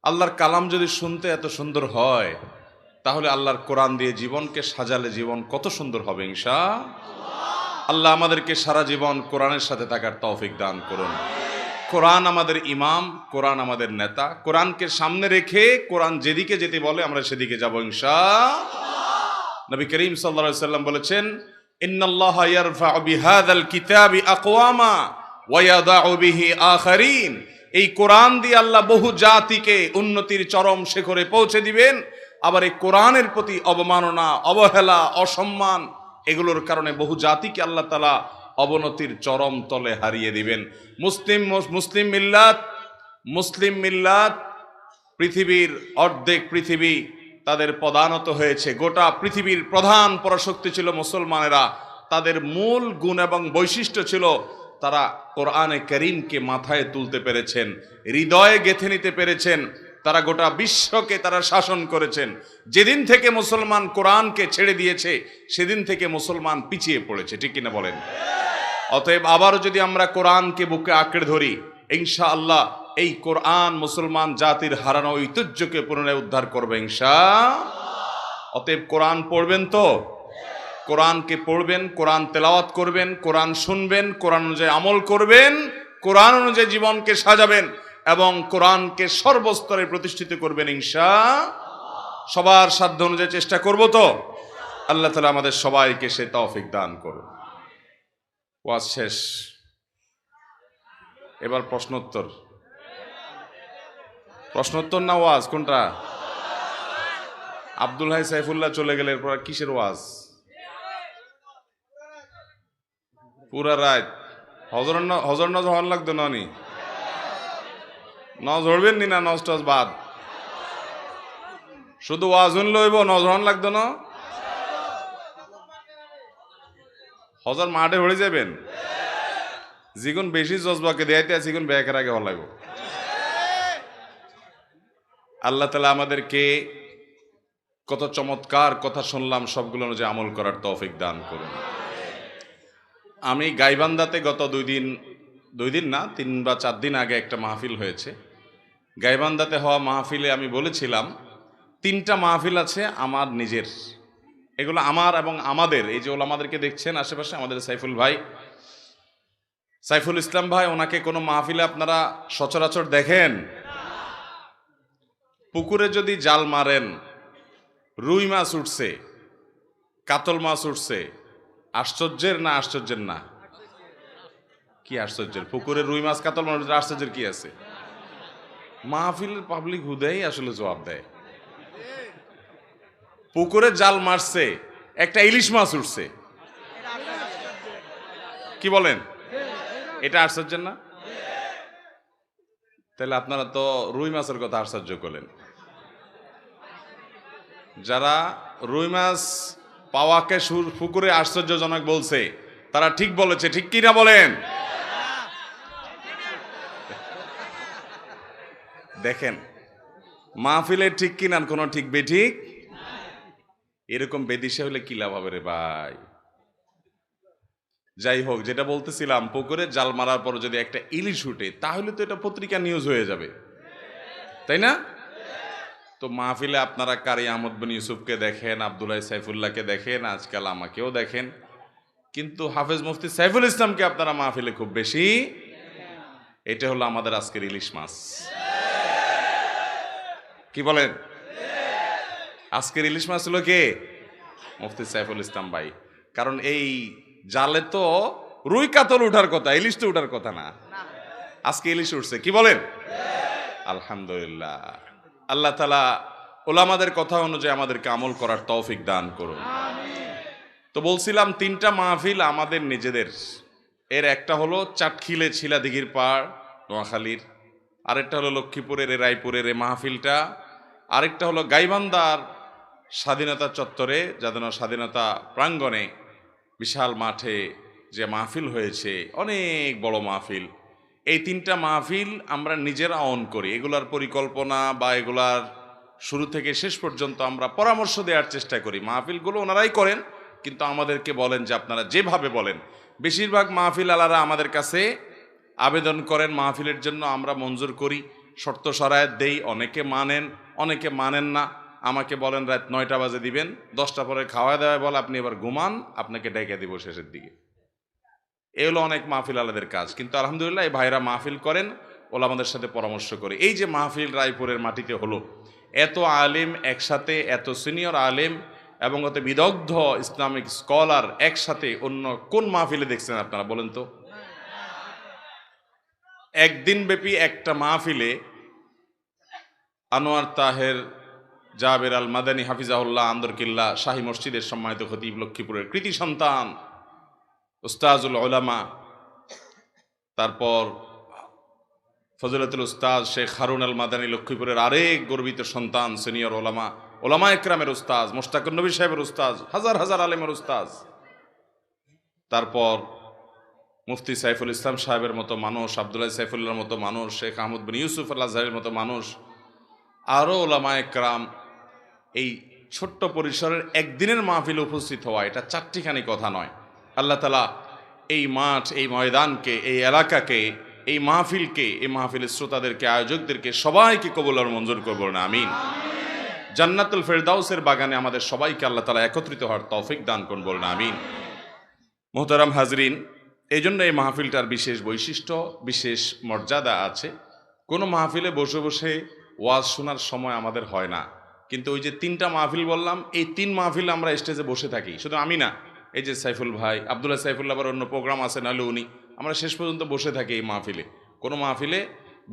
আল্লাহর কালাম যদি শুনতে এত সুন্দর হয়, তাহলে আল্লাহর কোরআন দিয়ে জীবনকে সাজালে জীবন কত সুন্দর হবে ইনশাআল্লাহ। আল্লাহ আমাদেরকে সারা জীবন কোরআনের সাথে থাকার তৌফিক দান করুন। কোরআন আমাদের ইমাম, কোরআন আমাদের নেতা। কোরআনকে সামনে রেখে কোরআন যেদিকে যেতে বলে আমরা সেদিকে যাব ইনশাআল্লাহ। নবী করিম সাল্লাল্লাহু আলাইহি ওয়াসাল্লাম বলেছেন, ইন্নাল্লাহা ইয়ারফা'ু বিহাযাল কিতাবি আকওয়ামা ওয়া ইয়াদা'ু বিহি আখারিন। এই কোরআন দিয়ে আল্লাহ বহু জাতিকে উন্নতির চরম শিখরে পৌঁছে দিবেন। আবার এই কোরআনের প্রতি অবমাননা, অবহেলা, অসম্মান এগুলোর কারণে বহু জাতিকে আল্লাহ তাআলা অবনতির চরম তলে হারিয়ে দিবেন। মুসলিম মিল্লাত পৃথিবীর অর্ধেক পৃথিবী তাদের পদানত হয়েছে। গোটা পৃথিবীর প্রধান পরাশক্তি ছিল মুসলমানেরা। তাদের মূল গুণ এবং বৈশিষ্ট্য ছিল তারা কোরআনে কারীমকে মাথায় তুলতে পেরেছেন, হৃদয়ে গেঁথে নিতে পেরেছেন। তারা গোটা বিশ্বকে তারা শাসন করেছেন। যেদিন থেকে মুসলমান কোরআনকে ছেড়ে দিয়েছে সেদিন থেকে মুসলমান পিছিয়ে পড়েছে, ঠিক কিনা বলেন? অতএব আবারও যদি আমরা কোরআনকে বুকে আঁকড়ে ধরি, ইনশাআল্লাহ এই কোরআন মুসলমান জাতির হারানো ঐতিহ্যকে পুনরায় উদ্ধার করবে ইনশাআল্লাহ। অতএব কোরআন পড়বেন তো? কোরআনকে পড়বেন, কোরআন তেলাওয়াত করবেন, কোরআন শুনবেন, কোরআন অনুযায়ী আমল করবেন, কোরআন অনুযায়ী জীবনকে সাজাবেন এবং কোরআনকে সর্বস্তরে প্রতিষ্ঠিত করবেন ইনশাআল্লাহ। সবার সাধ্য অনুযায়ী চেষ্টা করব তো? আল্লাহ তাআলা আমাদের সবাইকে সে তৌফিক দান করুন। ওয়াজ শেষ, এবার প্রশ্নোত্তর না ওয়াজ? কোনটা? আব্দুল হাই সাইফুল্লাহ চলে গেলে এরপর কিসের ওয়াজ? পুরা রাত হজর নজ হওয়ার লাগতো নি? নজ হরবেন নি? না নজ টজ বাদ, শুধু ওয়াজ শুনলে হইব, নজ হন লাগতো না? হজর মাঠে হয়ে যাবেন। যেগুন বেশি জজবাকে দেয়াইতে আছে সেগুন ব্যাকের আগে হলাইব। আল্লাহ তাআলা আমাদেরকে কত চমৎকার কথা শুনলাম, সবগুলো অনুযায়ী আমল করার তৌফিক দান করুন। আমি গাইবান্ধাতে গত 2 দিন না 3 বা 4 দিন আগে একটা মাহফিল হয়েছে। গাইবান্ধাতে হওয়া মাহফিলে আমি বলেছিলাম 3টা মাহফিল আছে আমার নিজের, এগুলো আমার এবং আমাদের। এই যে ওলামাদেরকে দেখছেন আশেপাশে, আমাদের সাইফুল ইসলাম ভাই, ওনাকে কোনো মাহফিলে আপনারা সচরাচর দেখেন? পুকুরে যদি জাল মারেন, রুই মাছ উঠছে, কাতল মাছ উঠছে, আশ্চর্যের না আশ্চর্যের না? কি আশ্চর্যের? পুকুরে রুই মাছ কাতল মাছ, আশ্চর্যের কি আছে? মাহফিলের পাবলিক হুদাই আসলে জবাব দেয়। পুকুরে জাল মারছে, একটা ইলিশ মাছ উঠছে, কি বলেন? এটা আশ্চর্যের না? তাহলে আপনারা তো রুই মাছের কথা আশ্চর্য করলেন। যারা রুই মাছ পাওয়াকে পুকুরে আশ্চর্যজনক বলছে তারা ঠিক বলেছে, ঠিক কি না বলেন? দেখেন মাহফিলে ঠিক কিনা কোনো ঠিক বেঠিক, এরকম বেদিশে হলে কি লাভ হবে রে ভাই? যাই হোক, যেটা বলতেছিলাম, পুকুরে জাল মারার পর যদি একটা ইলিশ উঠে তাহলে তো এটা পত্রিকা নিউজ হয়ে যাবে, তাই না? তো মাহফিলে আপনারা কারি আহমদ বিন ইউসুফকে দেখেন, আব্দুল্লাহ সাইফুল্লাহকে দেখেন, আজকাল আমাকেও দেখেন, কিন্তু হাফেজ মুফতি সাইফুল ইসলামকে আপনারা মাহফিলে খুব বেশি। এটা হলো আমাদের আজকের ইলিশ মাছ, কি বলেন? আজকের ইলিশ মাছ হলো কে? মুফতি সাইফুল ইসলাম ভাই। কারণ এই জালে তো রুই কাতল উঠার কথা, ইলিশ তো উঠার কথা না। আজকে ইলিশ উঠছে, কি বলেন? আলহামদুলিল্লাহ। আল্লাহ তাআলা ওলামাদের কথা অনুযায়ী আমাদেরকে আমল করার তৌফিক দান করুন। তো বলছিলাম 3টা মাহফিল আমাদের নিজেদের। এর একটা হলো চাটখিলে ছিলাদিঘির পাড় নোয়াখালীর, আরেকটা হলো লক্ষ্মীপুরের রায়পুরের এই মাহফিলটা, আরেকটা হলো গাইবান্ধার স্বাধীনতা চত্বরে, যাদের স্বাধীনতা প্রাঙ্গণে বিশাল মাঠে যে মাহফিল হয়েছে, অনেক বড় মাহফিল। এই 3টা মাহফিল আমরা নিজেরা অন করি। এগুলার পরিকল্পনা বা এগুলার শুরু থেকে শেষ পর্যন্ত আমরা পরামর্শ দেওয়ার চেষ্টা করি। মাহফিলগুলো ওনারাই করেন, কিন্তু আমাদেরকে বলেন যে আপনারা যেভাবে বলেন। বেশিরভাগ মাহফিল আলারা আমাদের কাছে আবেদন করেন মাহফিলের জন্য, আমরা মঞ্জুর করি। শর্ত শরায়েত দেই, অনেকে মানেন অনেকে মানেন না। আমাকে বলেন রাত 9টা বাজে দিবেন, 10টা পরে খাওয়া দাওয়া বল আপনি এবার ঘুমান, আপনাকে ডেকে দিব শেষের দিকে। এই হলো অনেক মাহফিল আলাদের কাজ। কিন্তু আলহামদুলিল্লাহ এই ভাইরা মাহফিল করেন, ওলামাদের সাথে পরামর্শ করে। এই যে মাহফিল রায়পুরের মাটিতে হলো, এত আলেম একসাথে, এত সিনিয়র আলেম এবং অত বিদগ্ধ ইসলামিক স্কলার একসাথে অন্য কোন মাহফিলে দেখছেন আপনারা বলেন তো? একদিন ব্যাপী একটা মাহফিলে আনোয়ার তাহের জাবের আল মাদানী হাফিজাহুল্লাহ আন্দরকিল্লা শাহী মসজিদের সম্মানিত খতিব, লক্ষ্মীপুরের কৃতি সন্তান উস্তাজুল উলামা, তারপর ফজলতুল উস্তাজ শেখ হারুন আল মাদানী, লক্ষ্মীপুরের আরেক গর্বিত সন্তান, সিনিয়র ওলামা, ওলামা একরামের উস্তাজ, মোশতাকুন নবী সাহেবের উস্তাজ, হাজার হাজার আলেমের উস্তাজ, তারপর মুফতি সাইফুল ইসলাম সাহেবের মতো মানুষ, আব্দুল্লাহ সাইফুল্লাহর মতো মানুষ, শেখ আহমদ বিন ইউসুফ আল আজহারের মতো মানুষ, আরও ওলামা একরাম। এই ছোট্ট পরিসরের একদিনের মাহফিলে উপস্থিত হওয়া, এটা চারটিখানি কথা নয়। আল্লাহ তাআলা এই মাঠ, এই ময়দানকে, এই এলাকাকে, এই মাহফিলকে, এই মাহফিলের শ্রোতাদেরকে, আয়োজকদেরকে সবাইকে কবুল আর মঞ্জুর করবো না, আমিন। জান্নাতুল ফেরদাউসের বাগানে আমাদের সবাইকে আল্লাহ তাআলা একত্রিত হওয়ার তৌফিক দান করুন, বলুন আমিন। মোহতারাম হাজরিন, এই জন্য এই মাহফিলটার বিশেষ বৈশিষ্ট্য, বিশেষ মর্যাদা আছে। কোনো মাহফিলে বসে বসে ওয়াজ শোনার সময় আমাদের হয় না, কিন্তু ওই যে 3টা মাহফিল বললাম, এই 3 মাহফিলে আমরা স্টেজে বসে থাকি। শুধু আমি না, এই যে সাইফুল ভাই, আব্দুল্লাহ সাইফুল্লাহ, আবার অন্য প্রোগ্রাম আছে নাহলে উনি, আমরা শেষ পর্যন্ত বসে থাকি এই মাহফিলে। কোনো মাহফিলে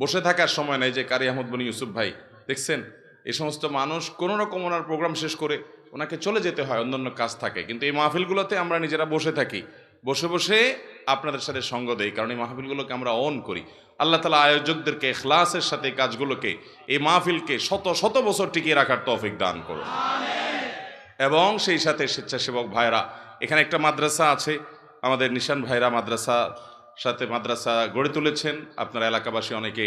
বসে থাকার সময় নেই। যে কারি আহমদ বিন ইউসুফ ভাই দেখছেন, এই সমস্ত মানুষ কোনো রকম ওনার প্রোগ্রাম শেষ করে ওনাকে চলে যেতে হয়, অন্যান্য কাজ থাকে, কিন্তু এই মাহফিলগুলোতে আমরা নিজেরা বসে থাকি, বসে বসে আপনাদের সাথে সঙ্গ দেই, কারণ এই মাহফিলগুলোকে আমরা অন করি। আল্লাহ তাআলা আয়োজকদেরকে ইখলাসের সাথে কাজগুলোকে, এই মাহফিলকে শত শত বছর টিকিয়ে রাখার তৌফিক দান করুন। এবং সেই সাথে স্বেচ্ছাসেবক ভাইরা, এখানে একটা মাদ্রাসা আছে, আমাদের নিশান ভাইরা মাদ্রাসা গড়ে তুলেছেন। আপনার এলাকাবাসী অনেকে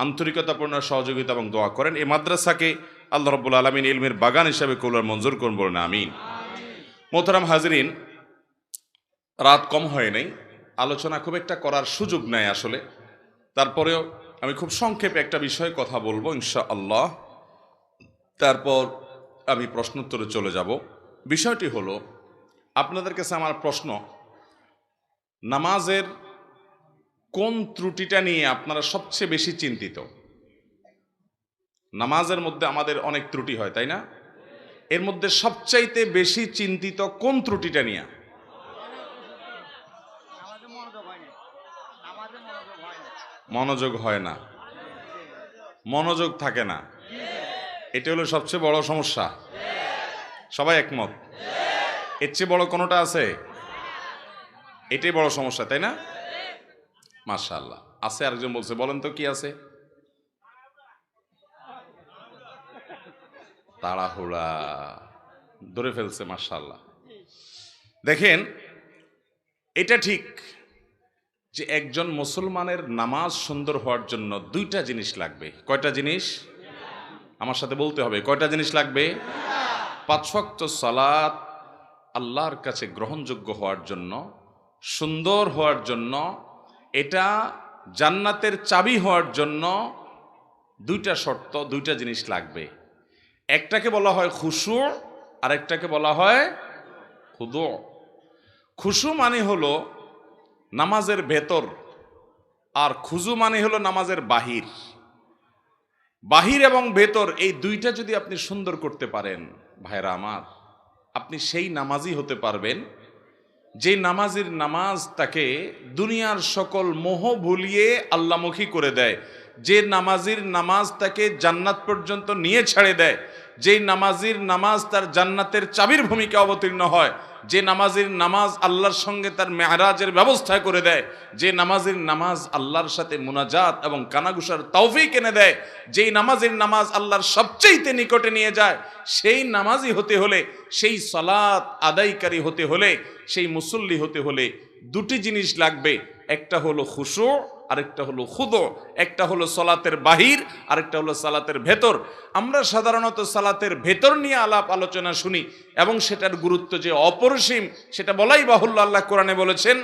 আন্তরিকতাপূর্ণ সহযোগিতা এবং দোয়া করেন। এই মাদ্রাসাকে আল্লাহ রাব্বুল আলামিন ইলমের বাগান হিসাবে কবুল মঞ্জুর করুন, বলুন আমিন। মোহতারাম হাজরিন, রাত কম হয় নাই, আলোচনা খুব একটা করার সুযোগ নাই আসলে। তারপরেও আমি খুব সংক্ষেপে একটা বিষয়ে কথা বলবো ইনশাআল্লাহ, তারপর আমি প্রশ্নোত্তরে চলে যাব। বিষয়টি হলো, আপনাদের কাছে আমার প্রশ্ন, নামাজের কোন ত্রুটিটা নিয়ে আপনারা সবচেয়ে বেশি চিন্তিত? নামাজের মধ্যে আমাদের অনেক ত্রুটি হয়, তাই না? এর মধ্যে সবচাইতে বেশি চিন্তিত কোন ত্রুটিটা নিয়ে? মনোযোগ হয় না, মনোযোগ থাকে না, এটা হলো সবচেয়ে বড় সমস্যা। সবাই একমত? এর চেয়ে বড় কোনোটা আছে? এটাই বড় সমস্যা, তাই না? মাশাআল্লাহ, আছে। আরেকজন বলছে, বলেন তো কি আছে? তাড়াহুড়া, ধরে ফেলছে। মাশাআল্লাহ। দেখেন, এটা ঠিক যে একজন মুসলমানের নামাজ সুন্দর হওয়ার জন্য 2টা জিনিস লাগবে। কয়টা জিনিস? আমার সাথে বলতে হবে, কয়টা জিনিস লাগবে? 5 ওয়াক্ত সালাত আল্লাহর কাছে গ্রহণযোগ্য হওয়ার জন্য, সুন্দর হওয়ার জন্য, এটা জান্নাতের চাবি হওয়ার জন্য 2টা শর্ত, 2টা জিনিস লাগবে। একটাকে বলা হয় খুশু, আর একটাকে বলা হয় খুদু। খুশু মানে হলো নামাজের ভেতর, আর খুজু মানে হলো নামাজের বাহির। বাহির এবং ভেতর, এই 2টা যদি আপনি সুন্দর করতে পারেন ভাইরা আমার, আপনি সেই নামাজি হতে পারবেন যে নামাজের নামাজ তাকে দুনিয়ার সকল মোহ ভুলিয়ে আল্লাহমুখী করে দেয়, যে নামাজির নামাজ তাকে জান্নাত পর্যন্ত নিয়ে ছেড়ে দেয়, যে নামাজির নামাজ তার জান্নাতের চাবির ভূমিকা অবতীর্ণ হয়, যে নামাজির নামাজ আল্লাহর সঙ্গে তার মেরাজের ব্যবস্থা করে দেয়, যে নামাজির নামাজ আল্লাহর সাথে মুনাজাত এবং কানাঘুষার তৌফিক এনে দেয়, যেই নামাজির নামাজ আল্লাহর সবচেয়ে নিকটে নিয়ে যায়, সেই নামাজি হতে হলে, সেই সালাত আদায়কারী হতে হলে, সেই মুসল্লি হতে হলে 2টি জিনিস লাগবে। একটা হলো খুশু, আরেকটা হলো খুদু। একটা হলো সালাতের বাহির, আরেকটা হলো সালাতের ভেতর। আমরা সাধারণত সালাতের ভেতর নিয়ে আলাপ আলোচনা শুনি এবং সেটার গুরুত্ব যে অপরিসীম সেটা বলাই বাহুল্য। আল্লাহ কোরআনে বলেছেন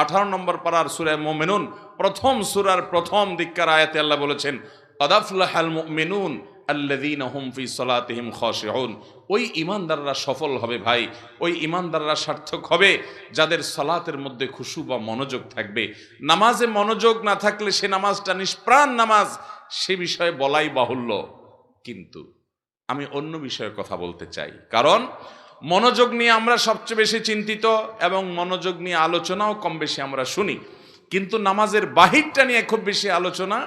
18 নম্বর পারার সূরা মুমিনুন প্রথম সূরার প্রথম দিককার আয়াতে আল্লাহ বলেছেন, ক্বাদ আফলাহাল মুমিনুন আল্লাযীনা হুম ফি সালাতিহিম খাশিউন। ওই ঈমানদাররা সফল হবে ভাই, ওই ঈমানদাররা সার্থক হবে যাদের সালাতের মধ্যে খুশু বা মনোযোগ থাকবে। নামাজে মনোযোগ না থাকলে সে নামাজটা নিষ্প্রাণ নামাজ, সে বিষয়ে বলাই বাহুল্য। কিন্তু আমি অন্য বিষয়ে কথা বলতে চাই, কারণ মনোযোগ নিয়ে আমরা সবচেয়ে বেশি চিন্তিত এবং মনোযোগ নিয়ে আলোচনাও কম বেশি আমরা শুনি, কিন্তু নামাজের বাহিরটা নিয়ে খুব বেশি আলোচনা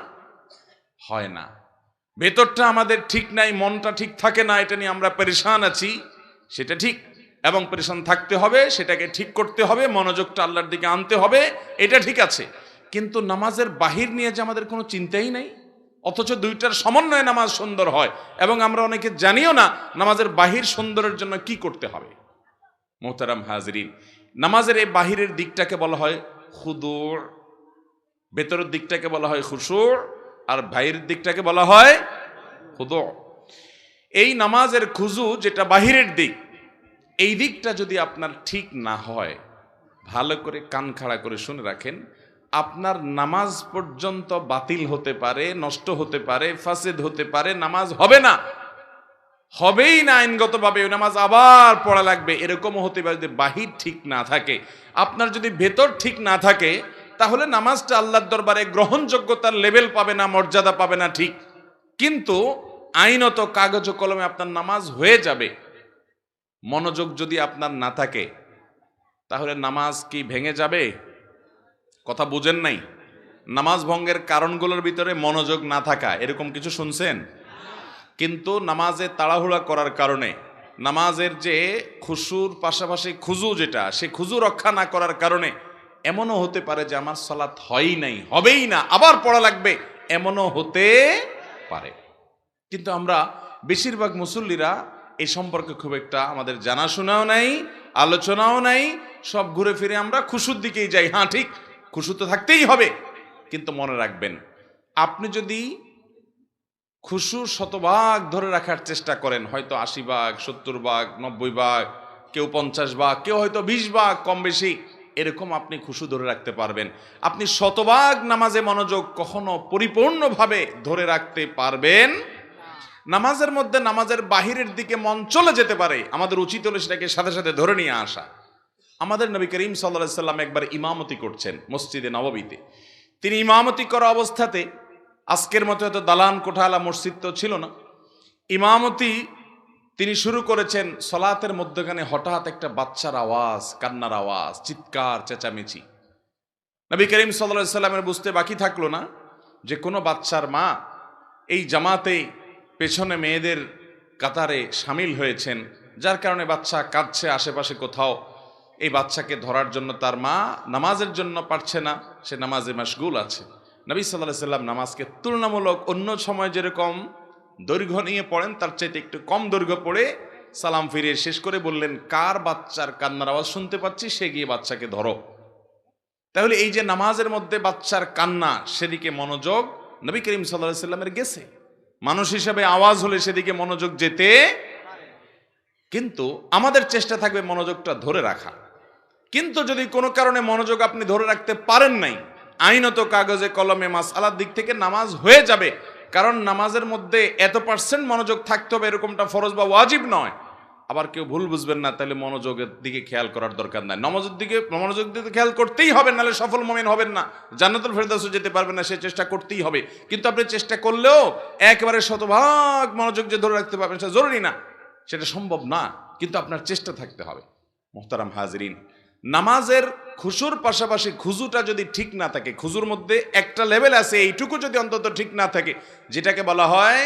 হয় না। ভেতরটা আমাদের ঠিক নাই, মনটা ঠিক থাকে না, এটা নিয়ে আমরা পেরেশান আছি, সেটা ঠিক, এবং পেরেশান থাকতে হবে, সেটাকে ঠিক করতে হবে, মনোযোগটা আল্লাহর দিকে আনতে হবে, এটা ঠিক আছে। কিন্তু নামাজের বাহির নিয়ে যে আমাদের কোনো চিন্তাই নাই, অথচ দুইটার সমন্বয়ে নামাজ সুন্দর হয়, এবং আমরা অনেকে জানিও না নামাজের বাহির সুন্দরের জন্য কি করতে হবে। মোহতারাম হাজরিন, নামাজের এই বাহিরের দিকটাকে বলা হয় খুদুর, ভেতরের দিকটাকে বলা হয় খুশুর, আর বাহিরের দিকটাকে বলা হয় খুদু। এই নামাজের খুজু যেটা বাহিরের দিক, এই দিকটা যদি আপনার ঠিক না হয়, ভালো করে কান খাড়া করে শুনে রাখেন, আপনার নামাজ পর্যন্ত বাতিল হতে পারে, নষ্ট হতে পারে, ফাসেদ হতে পারে, নামাজ হবে না, হবেই না আইনগতভাবে, ওই নামাজ আবার পড়া লাগবে, এরকমও হতে পারে যদি বাহির ঠিক না থাকে। আপনার যদি ভেতর ঠিক না থাকে, তাহলে নামাজটা আল্লাহর দরবারে গ্রহণযোগ্যতার লেভেল পাবে না, মর্যাদা পাবে না, ঠিক, কিন্তু আইনত কাগজ ও কলমে আপনার নামাজ হয়ে যাবে। মনোযোগ যদি আপনার না থাকে, তাহলে নামাজ কি ভেঙে যাবে? কথা বুঝেন নাই? নামাজ ভঙ্গের কারণগুলোর ভিতরে মনোযোগ না থাকা, এরকম কিছু শুনছেন? কিন্তু নামাজে তাড়াহুড়া করার কারণে, নামাজের যে খুশুর পাশাপাশি খুজু যেটা, সে খুজু রক্ষা না করার কারণে এমনও হতে পারে যে আমার সালাত হয়ই নাই, হবেই না, আবার পড়া লাগবে, এমনও হতে পারে। কিন্তু আমরা বেশিরভাগ মুসল্লিরা এই সম্পর্কে খুব একটা আমাদের জানাশোনাও নাই, আলোচনাও নাই, সব ঘুরে ফিরে আমরা খুশুর দিকেই যাই। হ্যাঁ ঠিক, খুশু তো থাকতেই হবে, কিন্তু মনে রাখবেন, আপনি যদি খুশু শতভাগ ধরে রাখার চেষ্টা করেন, হয়তো 80 ভাগ, 70 ভাগ, 90 ভাগ, কেউ 50 ভাগ, কেউ হয়তো 20 ভাগ, কম বেশি, এরকম আপনি খুশু ধরে রাখতে পারবেন। আপনি শতভাগ নামাজে মনোযোগ কখনো পরিপূর্ণভাবে ধরে রাখতে পারবেন। নামাজের মধ্যে নামাজের বাহিরের দিকে মন চলে যেতে পারে, আমাদের উচিত হলো সেটাকে সাথে সাথে ধরে নিয়ে আসা। আমাদের নবী করিম সাল্লাল্লাহু আলাইহি সাল্লাম একবার ইমামতি করছেন মসজিদে নববীতে। তিনি ইমামতি করা অবস্থাতে, আজকের মতো এত দালান কোঠালা মসজিদ তো ছিল না, ইমামতি তিনি শুরু করেছেন। সলাতের মধ্যখানে হঠাৎ একটা বাচ্চার আওয়াজ, কান্নার আওয়াজ, চিৎকার চেঁচামেচি। নবী করিম সাল্লাল্লাহু আলাইহি সাল্লামের বুঝতে বাকি থাকলো না যে কোনো বাচ্চার মা এই জামাতে পেছনে মেয়েদের কাতারে সামিল হয়েছেন, যার কারণে বাচ্চা কাঁদছে আশেপাশে কোথাও। এই বাচ্চাকে ধরার জন্য তার মা নামাজের জন্য পারছে না, সে নামাজে মাশগুল আছে। নবী সাল্লাল্লাহু আলাইহি সাল্লাম নামাজকে তুলনামূলক অন্য সময় যেরকম দৈর্ঘ্য নিয়ে পড়েন, তার চাইতে একটু কম দৈর্ঘ্য পড়ে সালাম ফিরিয়ে শেষ করে বললেন, কার বাচ্চার কান্নার আওয়াজ শুনতে পাচ্ছি, সে গিয়ে বাচ্চাকে ধরো। তাহলে এই যে নামাজের মধ্যে বাচ্চার কান্না, সেদিকে মনোযোগ নবী করিম সাল্লাল্লাহু আলাইহি সাল্লামের গেছে। মানুষ হিসাবে আওয়াজ হলে সেদিকে মনোযোগ যেতে, কিন্তু আমাদের চেষ্টা থাকবে মনোযোগটা ধরে রাখা। কিন্তু যদি কোনো কারণে মনোযোগ আপনি ধরে রাখতে পারেন নাই, আইনত কাগজে কলমে মাসআলার দিক থেকে নামাজ হয়ে যাবে, কারণ নামাজের মধ্যে এত % মনোযোগ থাকতে হবে এরকমটা ফরজ বা ওয়াজিব নয়। আবার কেউ ভুল বুঝবেন না, তাহলে মনোযোগের দিকে খেয়াল করার দরকার নাই। মনোযোগ দিকে খেয়াল করতেই হবে, নাহলে সফল মুমিন হবেন না, জান্নাতুল ফেরদাউসে যেতে পারবেন না, সে চেষ্টা করতেই হবে। কিন্তু আপনি চেষ্টা করলেও একেবারে শতভাগ মনোযোগ যে ধরে রাখতে পারবেন সেটা জরুরি না, সেটা সম্ভব না, কিন্তু আপনার চেষ্টা থাকতে হবে। মুহতারাম হাজরিন, নামাজের খুশুর পাশাপাশি খুজুটা যদি ঠিক না থাকে, খুজুর মধ্যে একটা লেভেল আছে, এইটুকু যদি অন্তত ঠিক না থাকে, যেটাকে বলা হয়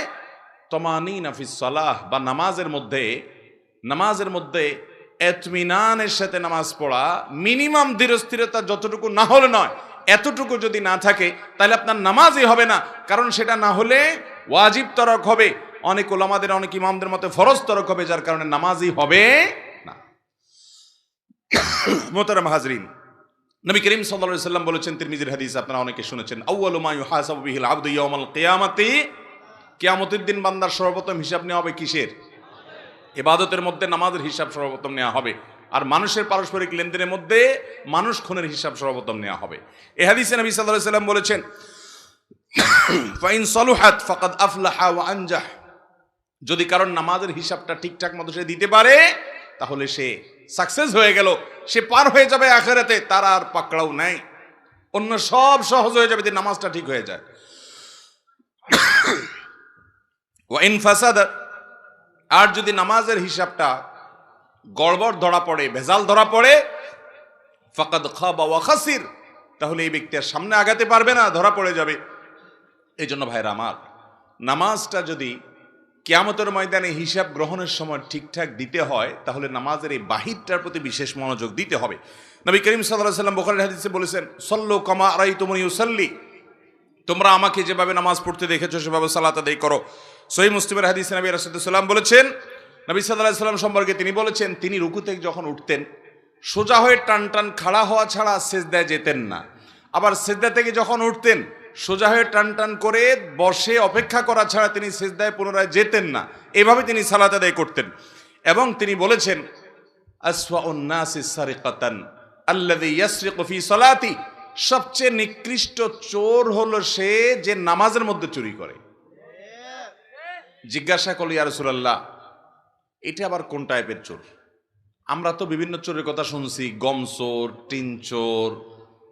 তমানিনা ফিস সালাহ, বা নামাজের মধ্যে ইতমিনানের সাথে নামাজ পড়া, মিনিমাম ধীরস্থিরতা যতটুকু না হলে নয়, এতটুকু যদি না থাকে, তাহলে আপনার নামাজই হবে না। কারণ সেটা না হলে ওয়াজিব তরক হবে, অনেক ওলামাদের, অনেক ইমামদের মতে ফরজ তরক হবে, যার কারণে নামাজই হবে না। মুহতারাম হাজরিন, নবী করিম সাল্লাল্লাহু আলাইহি সাল্লাম বলেছেন, তিরমিজির হাদিস আপনারা অনেকে শুনেছেন, আউয়ালু মা ইউহাসাবু বিহিল আবদু ইয়াউমাল কিয়ামাতি, কিয়ামতের দিন বান্দার সর্বপ্রথম হিসাব নেওয়া হবে কিসের? ইবাদতের মধ্যে নামাজের হিসাব সর্বপ্রথম নেওয়া হবে, আর মানুষের পারস্পরিক লেনদেনের মধ্যে মানুষ খুনের হিসাব সর্বপ্রথম নেওয়া হবে। এই হাদিসে নবী সাল্লাল্লাহু আলাইহি সাল্লাম বলেছেন, ফাইন সলুহাত ফাকাদ আফলাহা ওয়া আনজাহ, যদি কারণ নামাজের হিসাবটা ঠিকঠাক মতো সে দিতে পারে তাহলে সে সাকসেস হয়ে গেল, সে পার হয়ে যাবে আখিরাতে, তার আর পাকড়াও নাই, অন্য সব সহজ হয়ে যাবে যদি নামাজটা ঠিক হয়ে যায়। ওয়া ইন ফাসাদা, আর যদি নামাজের হিসাবটা গড়বড় ধরা পড়ে, ভেজাল ধরা পড়ে, ফাকাদ খাবা ওয়া খাসির, তাহলে এই ব্যক্তি আর সামনে আগাতে পারবে না, ধরা পড়ে যাবে। এই জন্য ভাইরা আমার, নামাজটা যদি কিয়ামতের ময়দানে হিসাব গ্রহণের সময় ঠিকঠাক দিতে হয় তাহলে নামাজের এই বাহিরটার প্রতি বিশেষ মনোযোগ দিতে হবে। নবী করিম সাল্লাল্লাহু আলাইহি ওয়াসাল্লাম বুখারীর হাদিসে বলেছেন, সল্লু কামা রাআইতুমুনি উসাল্লি, তোমরা আমাকে যেভাবে নামাজ পড়তে দেখেছো সেভাবে সালাত আদায় করো। সহিহ মুসলিমের হাদিসে নবী রাসূলুল্লাহ সাল্লাল্লাহু আলাইহি ওয়াসাল্লাম বলেছেন, নবী সাল্লাল্লাহু আলাইহি ওয়াসাল্লাম সম্পর্কে তিনি বলেছেন, তিনি রুকু থেকে যখন উঠতেন সোজা হয়ে টান টান খাড়া হওয়া ছাড়া সিজদায় যেতেন না, আবার সিজদা থেকে যখন উঠতেন সোজা হয়ে টান টান করে বসে অপেক্ষা করা ছাড়া তিনি সিজদায় পুনরায় যেতেন না, এভাবে তিনি সালাত আদায় করতেন। এবং তিনি বলেছেন, আসওয়াউন নাসি সারিকাতান আল্লাযী ইয়াসরিকু ফি সালাতি, সবচেয়ে নিকৃষ্ট চোর হলো সে যে নামাজের মধ্যে চুরি করে। জিজ্ঞাসা করল, ইয়া রাসূলুল্লাহ, এটা আবার কোন টাইপের চোর? আমরা তো বিভিন্ন চোরের কথা শুনছি, গম চোর, টিন চোর,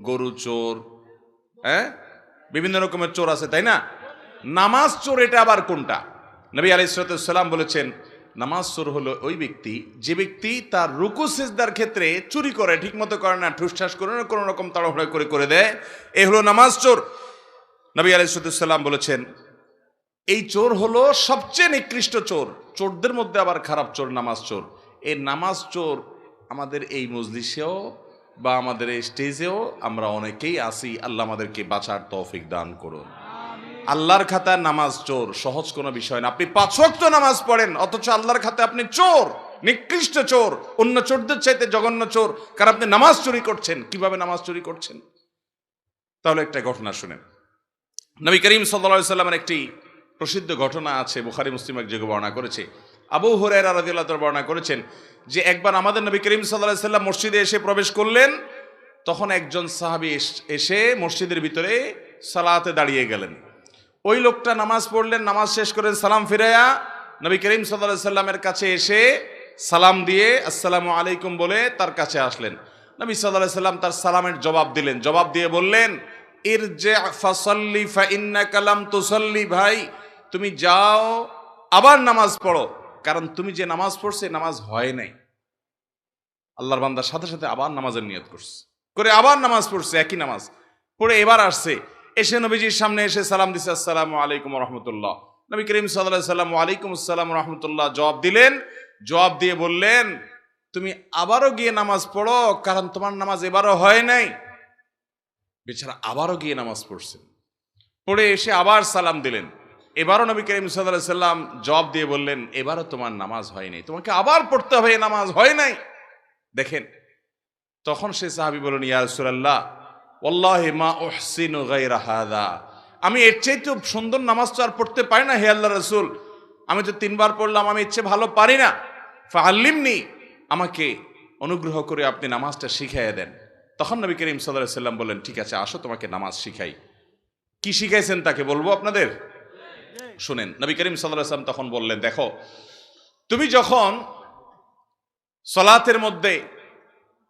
গরু চোর, হ্যাঁ, বিভিন্ন রকমের চোর আছে, তাই না? নামাজ চোর এটা আবার কোনটা? নবী আলাইহিস সালাম বলেছেন, নামাজ চোর হলো ওই ব্যক্তি যে ব্যক্তি তার রুকু সিজদার ক্ষেত্রে চুরি করে, ঠিক মতো করে না, ঠুসঠাস করে না, কোনো রকম তাড়াহুড়া করে করে দেয়, এ হলো নামাজ চোর। নবী আলাইহিস সালাম বলেছেন, এই চোর হলো সবচেয়ে নিকৃষ্ট চোর, চোরদের মধ্যে আবার খারাপ চোর নামাজ চোর। এই নামাজ চোর আমাদের এই মজলিসেও বা আমাদের এই স্টেজেও আমরা অনেকেই আসি, আল্লাহ আমাদেরকে বাঁচার তৌফিক দান করুন। আল্লাহর খাতায় নামাজ চোর সহজ কোনো বিষয় না। আপনি 5 ওয়াক্ত নামাজ পড়েন অথচ আল্লাহর খাতায় আপনি চোর, নিকৃষ্ট চোর, অন্য চোরদের চাইতে জঘন্য চোর, কারণ আপনি নামাজ চুরি করছেন। কিভাবে নামাজ চুরি করছেন? তাহলে একটা ঘটনা শুনেন। নবী করিম সাল্লাল্লাহু আলাইহি ওয়াসাল্লামের একটি প্রসিদ্ধ ঘটনা আছে, বুখারী মুসলিম এক জায়গায় বর্ণনা করেছে। আবু হুরায়রা রাদিয়াল্লাহু তাআলা বর্ণনা করেছেন যে একবার আমাদের নবী করিম সাল্লাল্লাহু আলাইহি ওয়াসাল্লাম মসজিদে এসে প্রবেশ করলেন, তখন একজন সাহাবী এসে মসজিদের ভিতরে সালাতে দাঁড়িয়ে গেলেন। ওই লোকটা নামাজ পড়লেন, নামাজ শেষ করে সালাম ফিরাইয়া নবী করিম সাল্লাল্লাহু আলাইহি ওয়াসাল্লামের কাছে এসে সালাম দিয়ে আসসালামু আলাইকুম বলে তার কাছে আসলেন। নবী সাল্লাল্লাহু আলাইহি ওয়াসাল্লাম তার সালামের জবাব দিলেন, জবাব দিয়ে বললেন, ইরজি ফাসাল্লি ফা ইন্নাকা লাম তুসাল্লি, ভাই তুমি যাও আবার নামাজ পড়ো, কারণ তুমি যে নামাজ পড়ছে নামাজ হয় নাই। আল্লাহর বান্দার সাথে সাথে আবার নামাজের নিয়ত করছে, করে আবার নামাজ পড়ছে, একই নামাজ পড়ে এবার আসছে, এসে নবীজির সামনে এসে সালাম দিছে, আসসালামু আলাইকুম ওয়া রাহমাতুল্লাহ। নবী করিম সাল্লাল্লাহু আলাইহি ওয়াসাল্লাম ওয়া আলাইকুম আসসালাম ওয়া রাহমাতুল্লাহ জবাব দিলেন। জবাব দিয়ে বললেন, তুমি আবারও গিয়ে নামাজ পড়ো, কারণ তোমার নামাজ এবারও হয় নাই। বেচারা আবারও গিয়ে নামাজ পড়ছেন, পড়ে এসে আবার সালাম দিলেন। এবারও নবী করিম সাল্লাল্লাহু আলাইহি ওয়াসাল্লাম জবাব দিয়ে বললেন, এবারও তোমার নামাজ হয় নাই, তোমাকে আবার পড়তে হবে, নামাজ হয় নাই। দেখেন, তখন সে সাহাবী বলেন, ইয়া রাসূলুল্লাহ ওয়াল্লাহি মা উহসিনু গায়রা হাযা, আমি এর চাইতে সুন্দর নামাজ তো আর পড়তে পারি না হে আল্লাহর রাসূল, আমি তো 3 বার পড়লাম, আমি এর চেয়ে ভালো পারি না। ফাআল্লিমনি, আমাকে অনুগ্রহ করে আপনি নামাজটা শিখাইয়া দেন। তখন নবী করিম সাল্লাল্লাহু আলাইহি ওয়াসাল্লাম বললেন, ঠিক আছে আসো তোমাকে নামাজ শিখাই। কি শিখাইছেন তাকে বলবো আপনাদের, শুনেন। নবী করিম সাল্লাল্লাহু আলাইহি ওয়াসাল্লাম তখন বললেন, দেখো তুমি যখন সালাতের মধ্যে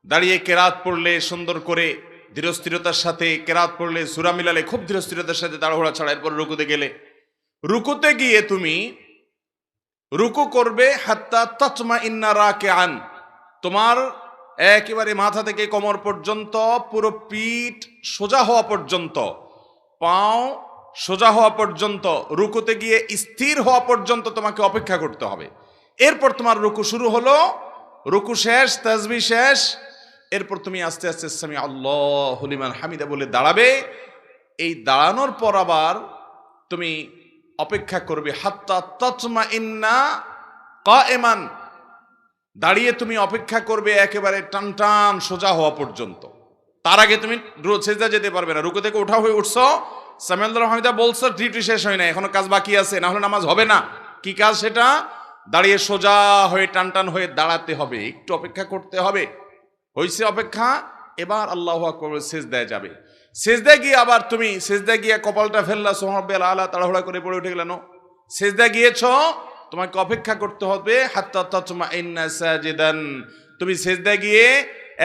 দাঁড়িয়ে কেরাত পড়লে, সুন্দর করে ধীরস্থিরতার সাথে কেরাত পড়লে, সূরা মিলালে খুব ধীরস্থিরতার সাথে, তাড়াহুড়া ছাড়া, এরপর রুকুতে গেলে, রুকুতে গিয়ে তুমি রুকু করবে হাত্তা তাতমাইন্না রাকিআন, তোমার একেবারে মাথা থেকে কোমর পর্যন্ত পুরো পিঠ সোজা হওয়া পর্যন্ত, পাও সোজা হওয়া পর্যন্ত, রুকুতে গিয়ে স্থির হওয়া পর্যন্ত তোমাকে অপেক্ষা করতে হবে। এরপর তোমার রুকু শুরু হলো, রুকু শেষ, তাসবিহ শেষ, এরপর তুমি আস্তে আস্তে সামি আল্লাহু লিমান হামিদা বলে দাঁড়াবে। এই দাঁড়ানোর পর আবার তুমি অপেক্ষা করবে হাত্তা তাতমাইন্না কায়েমান, দাঁড়িয়ে তুমি অপেক্ষা করবে একেবারে টান টান সোজা হওয়া পর্যন্ত। তার আগে তুমি সেজদা যেতে পারবে না। রুকু থেকে উঠা হয়ে উঠছো, সামি আল্লাহু হামিদা বলছো, ডিউটি শেষ হয় না, এখনো কাজ বাকি আছে, না হলে নামাজ হবে না। কি কাজ সেটা? দাঁড়িয়ে সোজা হয়ে টান টান হয়ে দাঁড়াতে হবে, একটু অপেক্ষা করতে হবে। হইছে অপেক্ষা, এবার আল্লাহু আকবার সেজদায় যাবে। সেজদায় গিয়ে আবার তুমি সেজদায় গিয়ে কপালটা ফেললা, সুবহানাল্লাহিল আলা, তাড়াহুড়া করে পড়ে উঠে গেলেন। সেজদায় গিয়েছ, তোমাকে অপেক্ষা করতে হবে হাত্তা তাতমাইন্না সাজিদান। তুমি সেজদায় গিয়ে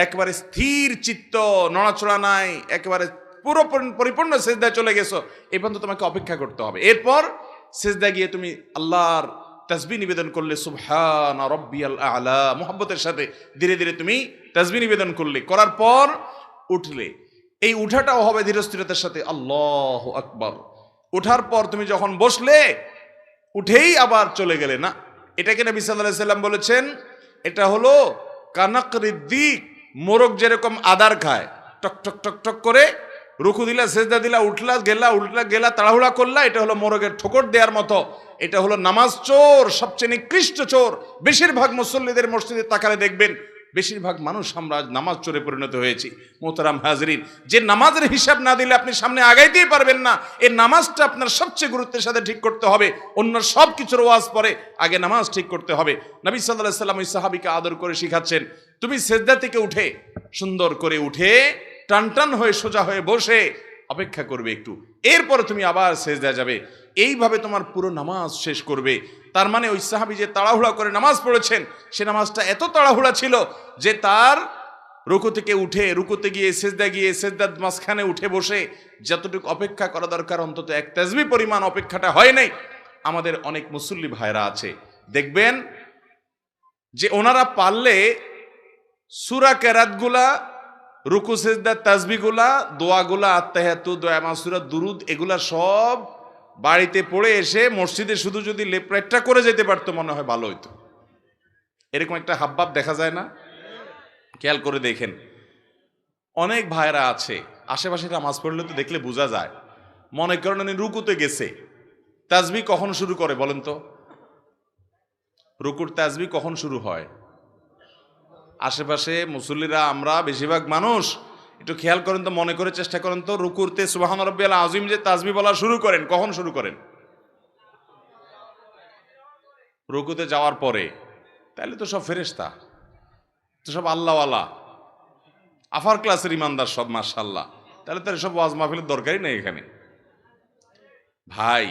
একেবারে স্থির চিত্ত, নড়াচড়া নাই, একেবারে পুরো পরিপূর্ণ সেজদায় চলে গেছো, এই পর্যন্ত তোমাকে অপেক্ষা করতে হবে। এরপর সেজদায় গিয়ে তুমি আল্লাহর তাসবিহ নিবেদন করলে, সুবহানা রাব্বিয়াল আ'লা, মুহাব্বতের সাথে ধীরে ধীরে তুমি তাসবিহ নিবেদন করলে, করার পর উঠলে। এই উঠাটাও হবে ধীরস্থিরতার সাথে, আল্লাহু আকবার। উঠার পর তুমি যখন বসলে, উঠেই আবার চলে গেলে না, এটাকে নবী সাল্লাল্লাহু আলাইহি সাল্লাম বলেছেন, এটা হলো কানাকরিদ্দিক, মোরগ যেরকম আদার খায়, টক টক টক টক করে রুকু দিলা, সেজদা দিলা, উঠলা গেলা, তাড়াহুড়া করলা, এটা হলো মোরগের ঠোকর দেওয়ার মতো। এটা হলো নামাজ চোর, সবচেয়ে নিকৃষ্ট চোর। বেশিরভাগ মুসল্লিদের মসজিদে তাকালে দেখবেন বেশিরভাগ মানুষ আমরা নামাজ চোরে পরিণত হয়েছি। মোহতারাম হাজরিন, যে নামাজের হিসাব না দিলে আপনি সামনে আগাইতেই পারবেন না, এই নামাজটা আপনার সবচেয়ে গুরুত্বের সাথে ঠিক করতে হবে। অন্য সব কিছুর ওয়াজ পরে, আগে নামাজ ঠিক করতে হবে। নবী সাল্লাল্লাহু আলাইহি সাল্লাম ওই সাহাবীকে আদর করে শিখাচ্ছেন, তুমি সেজদা থেকে উঠে সুন্দর করে উঠে টান হয়ে সোজা হয়ে বসে অপেক্ষা করবে একটু, এরপরে তুমি আবার সেজদায় যাবে। এইভাবে তোমার পুরো নামাজ শেষ করবে। তার মানে ওই সাহাবী যে তাড়াহুড়া করে নামাজ পড়েছেন, সে নামাজটা এত তাড়াহুড়া ছিল যে তার রুকু থেকে উঠে, রুকুতে গিয়ে সেজদায় গিয়ে, সেজদার মাঝখানে উঠে বসে যতটুকু অপেক্ষা করা দরকার অন্তত এক তাসবিহ পরিমাণ অপেক্ষাটা হয় নাই। আমাদের অনেক মুসল্লি ভাইরা আছে, দেখবেন যে ওনারা পারলে সূরা কেরাতগুলা, রুকু সেজদার তাসবিহগুলা, দোয়াগুলা, আত্তাহিয়াতু, দোয়া মাসুরা, দুরুদ, এগুলা সব বাড়িতে পড়ে এসে মসজিদে শুধু যদি লেফট রাইটটা করে যেতে পারতো মনে হয় ভালো হইতো। এরকম একটা হাবভাব দেখা যায় না? খেয়াল করে দেখেন, অনেক ভাইরা আছে আশেপাশে নামাজ পড়লে তো দেখলে বোঝা যায়, মনে করেন উনি রুকুতে গেছে, তাসবিহ কখন শুরু করে বলেন তো? রুকুর তাসবিহ কখন শুরু হয়? আশেপাশে মুসল্লিরা, আমরা বেশিরভাগ মানুষ একটু খেয়াল করেন তো, মনে করে চেষ্টা করেন তো, রুকুরতে সুবহান রাব্বিয়াল আযীম যে তাসবিহ বলা শুরু করেন, কখন শুরু করেন? রুকুতে যাওয়ার পরে। তাহলে তো সব ফেরেশতা, তো সব আল্লাহওয়ালা, আফার ক্লাসের ইমানদার সব, মাশাআল্লাহ। তাহলে তো সব ওয়াজ মাহফিলের দরকারই নেই এখানে। ভাই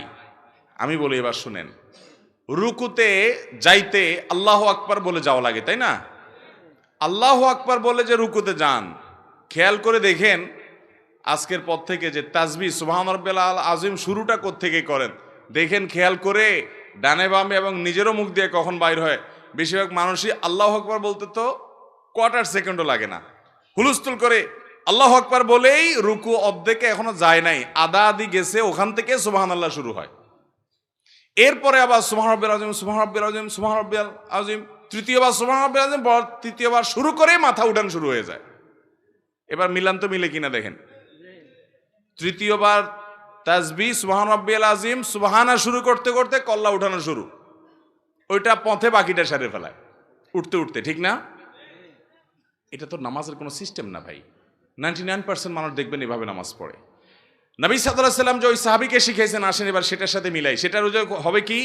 আমি বলি, এবার শুনেন, রুকুতে যাইতে আল্লাহু আকবার বলে যাওয়া লাগে, তাই না? আল্লাহু আকবার বলে যে রুকুতে যান, খেয়াল করে দেখেন আজকের পর থেকে যে তাসবিহ সুবহান রাব্বিয়াল আযীম শুরুটা কোত্থেকে করেন দেখেন, খেয়াল করে ডানে বামে এবং নিজেরও মুখ দিয়ে কখন বাইর হয়। বেশিরভাগ মানুষই আল্লাহু আকবার বলতে তো কোয়ার্টার সেকেন্ডও লাগে না, হুলস্থুল করে আল্লাহু আকবার বলেই রুকু অর্ধেকে এখনো যায় নাই, আদা আদি গেছে, ওখান থেকে সুবহানাল্লাহ শুরু হয়। এরপরে আবার সুবহান রাব্বিয়াল আযীম, সুবহান রাব্বিয়াল আযীম, সুবহান রাব্বিয়াল আযীম, তৃতীয়বার সুবহান রাব্বিয়াল আযীম, তৃতীয়বার শুরু করে মাথা উঠান শুরু হয়ে যায়। এবার মিলান তো মিলে কিনা দেখেন, তৃতীয়বার তাসবিহ সুবহান রাব্বিয়াল আযীম, সুবহানা শুরু করতে করতে কল্লা উঠানো শুরু, ওইটা পথে বাকিটা সারে ফেলায় উঠতে উঠতে, ঠিক না? এটা তো নামাজের কোনো সিস্টেম না ভাই। 99% মানুষ দেখবেন এভাবে নামাজ পড়ে। নবী সাল্লাল্লাহু আলাইহি সাল্লাম যে ওই সাহাবীকে শিখাইছেন, আসেন এবার সেটার সাথে মিলাই। সেটার হবে কি,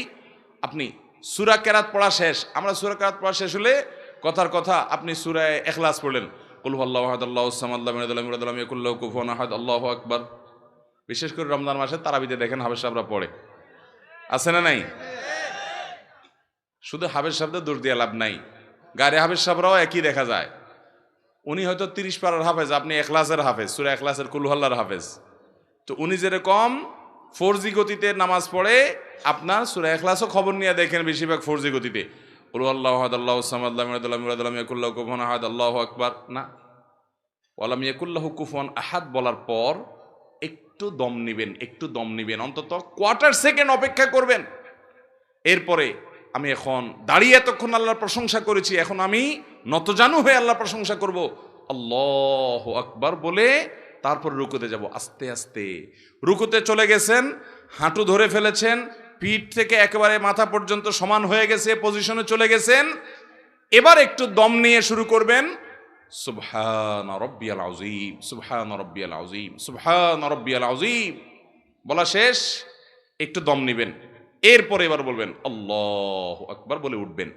আপনি সূরা কেরাত পড়া শেষ, আমরা সূরা কেরাত পড়া শেষ হলে কথার কথা আপনি সূরা ইখলাস পড়লেন, কুল হুয়াল্লাহু আহাদ আল্লাহুস সামাদ লাম ইয়ালিদ ওয়া লাম ইউলাদ ওয়া লাম ইয়াকুল লাহু কুফুয়ান আহাদ, আল্লাহু আকবার। বিশেষ করে রমজান মাসে তারাবিতে দেখেন হাফেজ সাহেবরা পড়ে, আছে না নাই? শুধু হাফেজ সাহেবদের দোষ দিয়ে লাভ নাই, গায়ে হাফেজ সাহেবরাও একই দেখা যায়। উনি হয়তো 30 পারার হাফেজ, আপনি ইখলাসের হাফেজ, সূরা ইখলাসের কুল হুয়াল্লাহর হাফেজ। তো উনি যেরকম 4G গতিতে নামাজ পড়ে, আপনার সূরা ইখলাসও খবর নিয়ে দেখেন বেশিরভাগ 4G গতিতে, কুল হুয়াল্লাহু আহাদ আল্লাহুস সামাদ লাম ইয়ালিদ ওয়া লাম ইউলাদ ওয়া লাম ইয়াকুল লাহু কুফুয়ান আহাদ, আল্লাহু আকবার না, ওয়া লাম ইয়াকুল লাহু কুফুয়ান আহাদ বলার পর একটু দম নিবেন, অন্তত কোয়ার্টার সেকেন্ড অপেক্ষা করবেন। এরপরে আমি এখন দাঁড়িয়ে এতক্ষণ আল্লাহর প্রশংসা করেছি, এখন আমি নতজানু হয়ে আল্লাহর প্রশংসা করব, আল্লাহু আকবার বলে তারপর রুকুতে যাব। আস্তে আস্তে রুকুতে চলে গেছেন, হাঁটু ধরে ফেলেছেন, পিঠ থেকে একেবারে মাথা পর্যন্ত সমান হয়ে গেছে, পজিশনে চলে গেছেন। এবার একটু দম নিয়ে শুরু করবেন, সুবহান রাব্বিয়াল আযীম, সুবহান রাব্বিয়াল আযীম, সুবহান রাব্বিয়াল আযীম বলা শেষ, একটু দম নিবেন। এরপরে এবার বলবেন আল্লাহু আকবার বলে উঠবেন,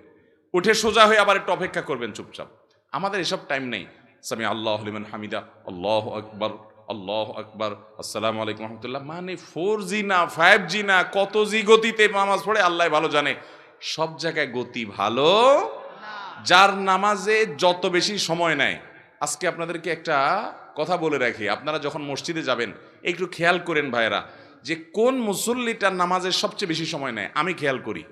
উঠে সোজা হয়ে আবার একটু অপেক্ষা করবেন চুপচাপ। আমাদের এসব টাইম নেই, সামি আল্লাহু লিমান হামিদা, আল্লাহু আকবার, আল্লাহ আকবার, আসসালামু আলাইকুম রহমতুল্লাহ, মানে 4G না 5G না কত জি গতিতে নামাজ পড়ে আল্লাহ ভালো জানে। সব জায়গায় গতি ভালো, যার নামাজে যত বেশি সময় নেয়। আজকে আপনাদেরকে একটা কথা বলে রাখি, আপনারা যখন মসজিদে যাবেন একটু খেয়াল করেন ভাইরা, যে কোন মুসল্লিটার নামাজের সবচেয়ে বেশি সময় নেয়। আমি খেয়াল করি,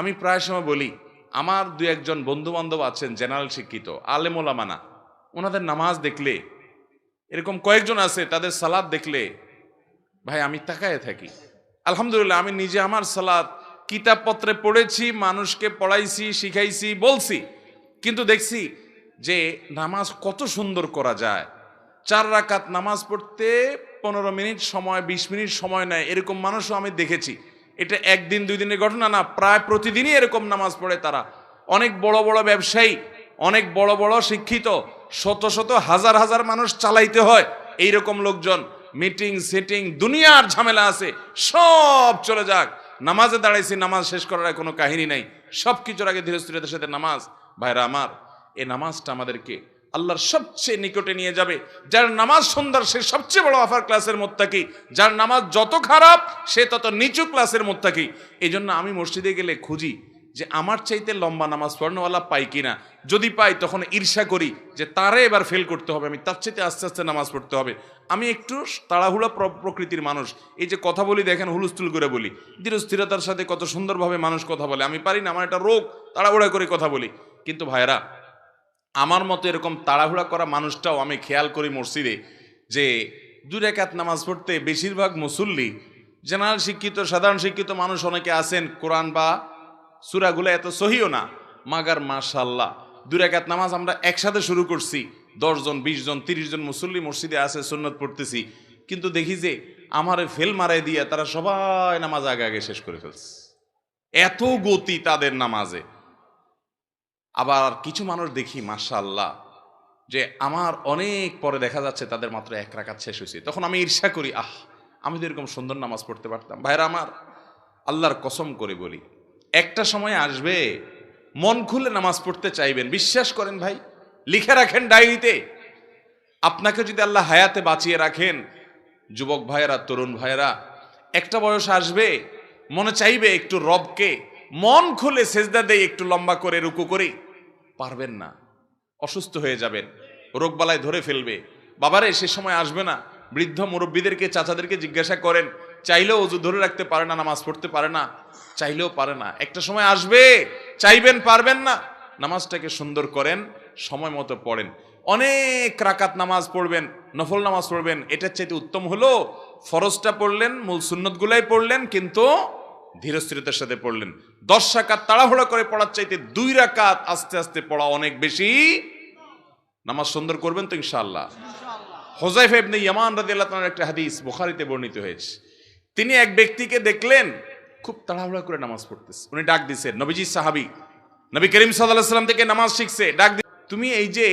আমি প্রায় সময় বলি, আমার দু একজন বন্ধু বান্ধব আছেন জেনারেল শিক্ষিত আলেম ওলামা না, ওনাদের নামাজ দেখলে, এরকম কয়েকজন আছে তাদের সালাত দেখলে ভাই আমি তাকায় থাকি। আলহামদুলিল্লাহ আমি নিজে আমার সালাত কিতাবপত্রে পড়েছি, মানুষকে পড়াইছি, শিখাইছি, বলছি, কিন্তু দেখছি যে নামাজ কত সুন্দর করা যায়। 4 রাকাত নামাজ পড়তে 15 মিনিট সময়, 20 মিনিট সময় নেয়, এরকম মানুষও আমি দেখেছি। এটা একদিন 2 দিনের ঘটনা না, প্রায় প্রতিদিনই এরকম নামাজ পড়ে তারা। অনেক বড় বড় ব্যবসায়ী, অনেক বড় বড় শিক্ষিত, শত শত হাজার হাজার মানুষ চালাইতে হয়, এইরকম লোকজন মিটিং সেটিং দুনিয়ার ঝামেলা আছে, সব চলে যাক, নামাজে দাঁড়াইছি, নামাজ শেষ করার কোনো কাহিনী নাই, সব কিছুর আগে ধীরস্থিরতার সাথে নামাজ। ভাইরা আমার, এই নামাজটা আমাদেরকে আল্লাহর সবচেয়ে নিকটে নিয়ে যাবে। যার নামাজ সুন্দর সে সবচেয়ে বড় আফার ক্লাসের মুত্তাকি, যার নামাজ যত খারাপ সে তত নিচু ক্লাসের মুত্তাকি। এই জন্য আমি মসজিদে গেলে খুঁজি যে আমার চাইতে লম্বা নামাজ পড়নেওয়ালা পাই কিনা, যদি পাই তখন ঈর্ষা করি যে তারে এবার ফেল করতে হবে, আমি তার চাইতে আস্তে আস্তে নামাজ পড়তে হবে। আমি একটু তাড়াহুড়া প্রকৃতির মানুষ, এই যে কথা বলি দেখেন হুলস্থুল করে বলি, ধীরস্থিরতার সাথে কত সুন্দরভাবে মানুষ কথা বলে, আমি পারি না, আমার একটা রোগ, তাড়াহুড়া করে কথা বলি। কিন্তু ভাইরা, আমার মতো এরকম তাড়াহুড়া করা মানুষটাও আমি খেয়াল করি মসজিদে, যে 2 রাকাত নামাজ পড়তে বেশিরভাগ মুসল্লি জেনারেল শিক্ষিত, সাধারণ শিক্ষিত মানুষ অনেকে আছেন, কোরআন বা সূরাগুলো এত সহিও না, মাগার মাশাআল্লাহ 2 রাকাত নামাজ আমরা একসাথে শুরু করছি, 10 জন 20 জন 30 জন মুসল্লি মসজিদে আছে, সুন্নত পড়তেছি, কিন্তু দেখি যে আমারে ফেল মারাই দিয়ে তারা সবাই নামাজ আগে আগে শেষ করে ফেলছে, এত গতি তাদের নামাজে। আবার কিছু মানুষ দেখি মাশাআল্লাহ যে আমার অনেক পরে দেখা যাচ্ছে তাদের মাত্র 1 রাকাত শেষ হয়েছে, তখন আমি ঈর্ষা করি, আমি তো এরকম সুন্দর নামাজ পড়তে পারতাম। ভাইরা আমার, আল্লাহর কসম করে বলি, একটা সময় আসবে মন খুলে নামাজ পড়তে চাইবেন, বিশ্বাস করেন ভাই, লিখে রাখেন ডায়েরিতে, আপনাকে যদি আল্লাহ হায়াতে বাঁচিয়ে রাখেন, যুবক ভাইয়েরা, তরুণ ভাইয়েরা, একটা বয়স আসবে মনে চাইবে একটু রবকে মন খুলে সেজদা দেই, একটু লম্বা করে রুকু করি, পারবেন না, অসুস্থ হয়ে যাবেন, রোগবালায় ধরে ফেলবে। বাবারে, সে সময় আসবে না? বৃদ্ধ মুরব্বীদেরকে, চাচাদেরকে জিজ্ঞাসা করেন, চাইলেও ওযু ধরে রাখতে পারে না, নামাজ পড়তে পারে না, চাইলেও পারে না। একটা সময় আসবে চাইবেন, পারবেন না। নামাজটাকে সুন্দর করেন, সময় মতো পড়েন, অনেক রাকাত নামাজ পড়বেন, নফল নামাজ পড়বেন, এটার চাইতে উত্তম হলো ফরজটা পড়লেন, মূল সুন্নতগুলাই পড়লেন, কিন্তু ধীরস্থিরতার সাথে পড়লেন। 10 রাকাত তাড়াহুড়া করে পড়ার চাইতে 2 রাকাত আস্তে আস্তে পড়া অনেক বেশি। নামাজ সুন্দর করবেন তো ইনশাআল্লাহ। হুযায়ফা ইবনে ইয়ামান রাদিয়াল্লাহু তাআলার একটা হাদিস বুখারীতে বর্ণিত হয়েছে। তিনি এক ব্যক্তিকে দেখলেন খুব তাড়াহুড়া করে নামাজ পড়তেছে, উনি ডাক দিয়েছেন, নবীজি সাহাবী, নবী করিম সাল্লাল্লাহু আলাইহি সাল্লাম থেকে নামাজ শিখছে, ডাক দিয়ে, তুমি এই যে